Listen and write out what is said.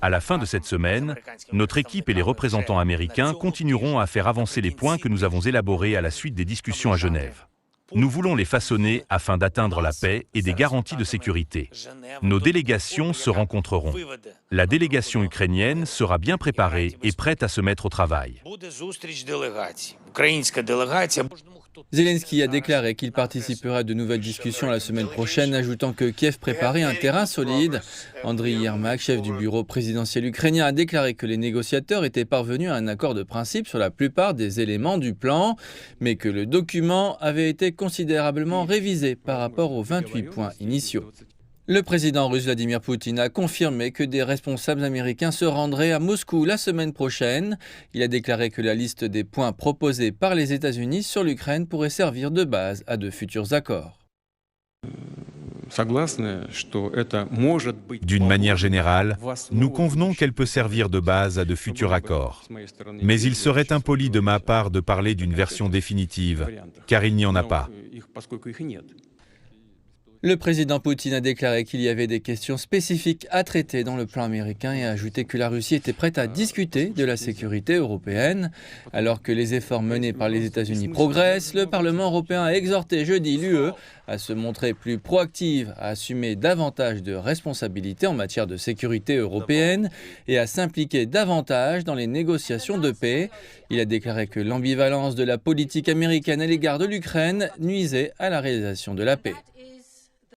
À la fin de cette semaine, notre équipe et les représentants américains continueront à faire avancer les points que nous avons élaborés à la suite des discussions à Genève. Nous voulons les façonner afin d'atteindre la paix et des garanties de sécurité. Nos délégations se rencontreront. La délégation ukrainienne sera bien préparée et prête à se mettre au travail. Zelensky a déclaré qu'il participera à de nouvelles discussions la semaine prochaine, ajoutant que Kiev préparait un terrain solide. Andriy Yermak, chef du bureau présidentiel ukrainien, a déclaré que les négociateurs étaient parvenus à un accord de principe sur la plupart des éléments du plan, mais que le document avait été considérablement révisé par rapport aux 28 points initiaux. Le président russe Vladimir Poutine a confirmé que des responsables américains se rendraient à Moscou la semaine prochaine. Il a déclaré que la liste des points proposés par les États-Unis sur l'Ukraine pourrait servir de base à de futurs accords. D'une manière générale, nous convenons qu'elle peut servir de base à de futurs accords. Mais il serait impoli de ma part de parler d'une version définitive, car il n'y en a pas. Le président Poutine a déclaré qu'il y avait des questions spécifiques à traiter dans le plan américain et a ajouté que la Russie était prête à discuter de la sécurité européenne. Alors que les efforts menés par les États-Unis progressent, le Parlement européen a exhorté jeudi l'UE à se montrer plus proactive, à assumer davantage de responsabilités en matière de sécurité européenne et à s'impliquer davantage dans les négociations de paix. Il a déclaré que l'ambivalence de la politique américaine à l'égard de l'Ukraine nuisait à la réalisation de la paix.